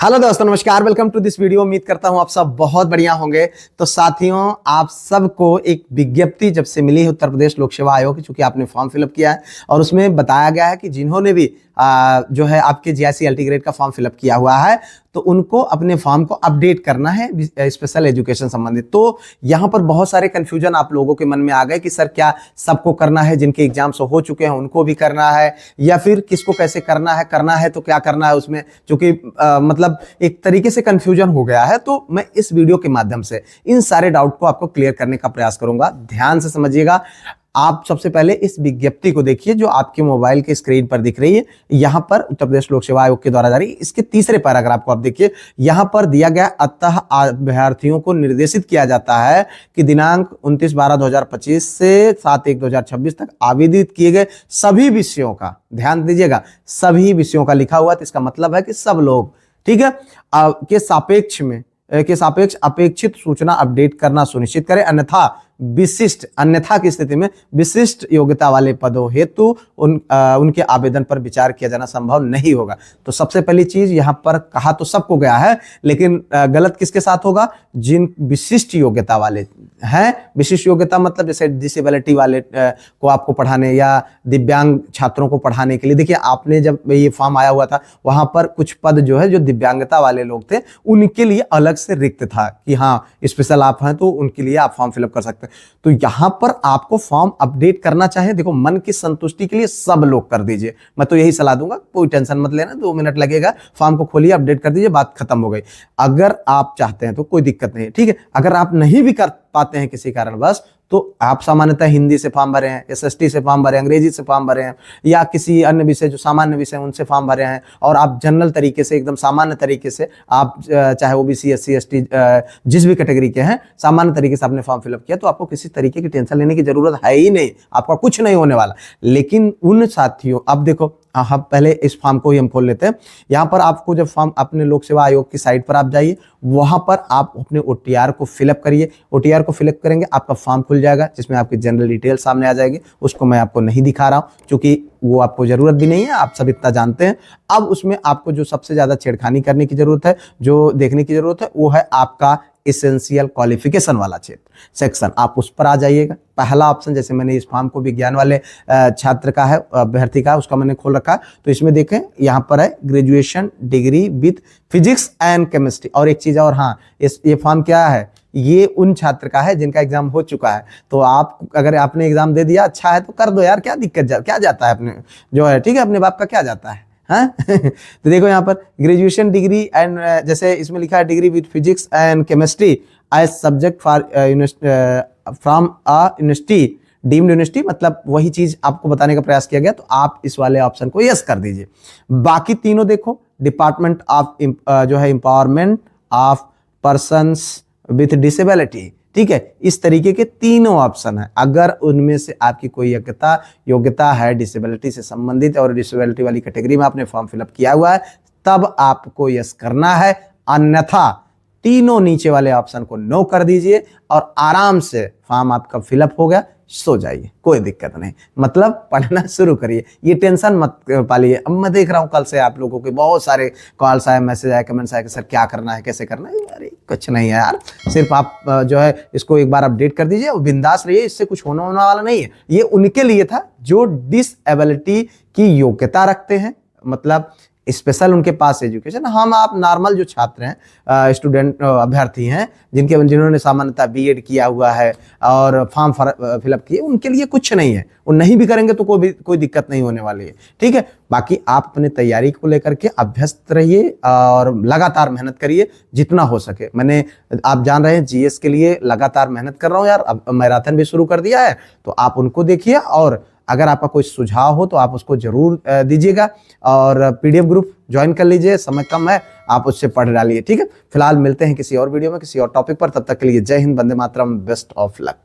Hello दोस्तों, नमस्कार। Welcome to this video. उम्मीद करता हूं आप सब बहुत बढ़िया होंगे। तो साथियों, आप सबको एक विज्ञप्ति जब से मिली है उत्तर प्रदेश लोक सेवा आयोग की, चूंकि आपने फॉर्म फिलअप किया है और उसमें बताया गया है कि जिन्होंने भी जो है आपके जीआईसी एलटी ग्रेड का फॉर्म फिलअप किया हुआ है तो उनको अपने फॉर्म को अपडेट करना है स्पेशल एजुकेशन संबंधित। तो यहाँ पर बहुत सारे कंफ्यूजन आप लोगों के मन में आ गए कि सर क्या सबको करना है, जिनके एग्जाम्स हो चुके हैं उनको भी करना है, या फिर किसको कैसे करना है तो क्या करना है उसमें, क्योंकि मतलब एक तरीके से कंफ्यूजन हो गया है। तो मैं इस वीडियो के माध्यम से इन सारे डाउट को आपको क्लियर करने का प्रयास करूंगा। ध्यान से समझिएगा। आप सबसे पहले इस विज्ञप्ति को देखिए जो आपके मोबाइल के स्क्रीन पर दिख रही है। यहां पर उत्तर प्रदेश लोक सेवा आयोग के द्वारा जारी, इसके तीसरे पैराग्राफ को आप देखिए। यहां पर दिया गया, अतः अभ्यर्थियों को निर्देशित किया जाता है कि दिनांक 29/12/2025 से 7/1/2026 तक आवेदित किए गए सभी विषयों का, ध्यान दीजिएगा, सभी विषयों का लिखा हुआ, तो इसका मतलब है कि सब लोग, ठीक है, के सापेक्ष अपेक्षित सूचना अपडेट करना सुनिश्चित करें, अन्यथा की स्थिति में विशिष्ट योग्यता वाले पदों हेतु उनके आवेदन पर विचार किया जाना संभव नहीं होगा। तो सबसे पहली चीज यहां पर कहा तो सबको गया है, लेकिन गलत किसके साथ होगा? जिन विशिष्ट योग्यता वाले हैं। विशिष्ट योग्यता मतलब जैसे डिसेबिलिटी वाले को आपको पढ़ाने या दिव्यांग छात्रों को पढ़ाने के लिए। देखिए, आपने जब ये फॉर्म आया हुआ था वहां पर कुछ पद जो है जो दिव्यांगता वाले लोग थे उनके लिए अलग से रिक्त था कि हाँ स्पेशल आप हैं तो उनके लिए आप फॉर्म फिलअप कर सकते हैं। तो यहां पर आपको फॉर्म अपडेट करना चाहे, देखो, मन की संतुष्टि के लिए सब लोग कर दीजिए। मैं तो यही सलाह दूंगा, कोई टेंशन मत लेना, 2 मिनट लगेगा, फॉर्म को खोलिए, अपडेट कर दीजिए, बात खत्म हो गई। अगर आप चाहते हैं तो कोई दिक्कत नहीं है, ठीक है। अगर आप नहीं भी कर पाते हैं किसी कारणवश तो आप सामान्यतः हिंदी से फॉर्म भरे हैं, एसएसटी से फॉर्म भरे हैं, अंग्रेजी से फॉर्म भरे हैं, या किसी अन्य विषय जो सामान्य विषय उनसे फॉर्म भरे हैं, और आप जनरल तरीके से, एकदम सामान्य तरीके से, आप चाहे ओबीसी, एससी, एसटी, जिस भी कैटेगरी के हैं, सामान्य तरीके से आपने फॉर्म फिलअप किया, तो आपको किसी तरीके की टेंशन लेने की जरूरत है ही नहीं, आपका कुछ नहीं होने वाला। लेकिन उन साथियों, अब देखो, हाँ, पहले इस फॉर्म को ही हम खोल लेते हैं। यहाँ पर आपको जब फॉर्म अपने लोक सेवा आयोग की साइट पर आप जाइए, वहां पर आप अपने ओटीआर को फिलअप करिए। ओटीआर को फिलअप करेंगे, आपका फॉर्म खुल जाएगा जिसमें आपकी जनरल डिटेल सामने आ जाएगी। उसको मैं आपको नहीं दिखा रहा हूं क्योंकि वो आपको जरूरत भी नहीं है, आप सब इतना जानते हैं। अब उसमें आपको जो सबसे ज्यादा छेड़खानी करने की जरूरत है, जो देखने की जरूरत है, वो है आपका एसेंशियल क्वालिफिकेशन वाला सेक्शन। आप उस पर आ जाइएगा। पहला ऑप्शन, जैसे मैंने इस फॉर्म को विज्ञान वाले छात्र का है, अभ्यर्थी का, उसका मैंने खोल रखा है, तो इसमें देखें यहाँ पर है graduation degree with physics and chemistry. और एक चीज और, हाँ, ये फॉर्म क्या है, ये उन छात्र का है जिनका एग्जाम हो चुका है। तो आप, अगर आपने एग्जाम दे दिया, अच्छा है तो कर दो यार, क्या दिक्कत, क्या जाता है अपने जो है, ठीक है, अपने बाप का क्या जाता है, हाँ? तो देखो यहाँ पर ग्रेजुएशन डिग्री एंड, जैसे इसमें लिखा है degree with physics and chemistry as subject for from a university, deemed university, मतलब वही चीज आपको बताने का प्रयास किया गया। तो आप इस वाले ऑप्शन को यस कर दीजिए। बाकी तीनों देखो, डिपार्टमेंट ऑफ जो है empowerment of persons with disability, ठीक है, इस तरीके के तीनों ऑप्शन है। अगर उनमें से आपकी कोई योग्यता है डिसेबिलिटी से संबंधित और डिसेबिलिटी वाली कैटेगरी में आपने फॉर्म फिलअप किया हुआ है, तब आपको यस करना है, अन्यथा तीनों नीचे वाले ऑप्शन को नो कर दीजिए और आराम से फॉर्म आपका फिलअप हो गया, सो जाइए, कोई दिक्कत नहीं, मतलब पढ़ना शुरू करिए, ये टेंशन मत पालिए। अब मैं देख रहा हूँ कल से आप लोगों के बहुत सारे कॉल्स आए, मैसेज आए, कमेंट्स आए कि सर क्या करना है, कैसे करना है। अरे कुछ नहीं है यार, सिर्फ आप जो है इसको एक बार अपडेट कर दीजिए और बिंदास रहिए, इससे कुछ होने वाला नहीं है। ये उनके लिए था जो डिसेबिलिटी की योग्यता रखते हैं, मतलब स्पेशल उनके पास एजुकेशन। हम आप नॉर्मल जो छात्र हैं, स्टूडेंट, अभ्यर्थी हैं, जिन्होंने सामान्यतः बीएड किया हुआ है और फॉर्म फिलअप किए, उनके लिए कुछ नहीं है। वो नहीं भी करेंगे तो कोई दिक्कत नहीं होने वाली है, ठीक है। बाकी आप अपने तैयारी को लेकर के अभ्यस्त रहिए और लगातार मेहनत करिए जितना हो सके। आप जान रहे हैं जीएस के लिए लगातार मेहनत कर रहा हूँ यार, अब मैराथन भी शुरू कर दिया है, तो आप उनको देखिए। और अगर आपका कोई सुझाव हो तो आप उसको जरूर दीजिएगा, और पीडीएफ ग्रुप ज्वाइन कर लीजिए, समय कम है, आप उससे पढ़ डालिए, ठीक है। फिलहाल मिलते हैं किसी और वीडियो में किसी और टॉपिक पर, तब तक के लिए जय Hind, Vande Mataram, best of luck.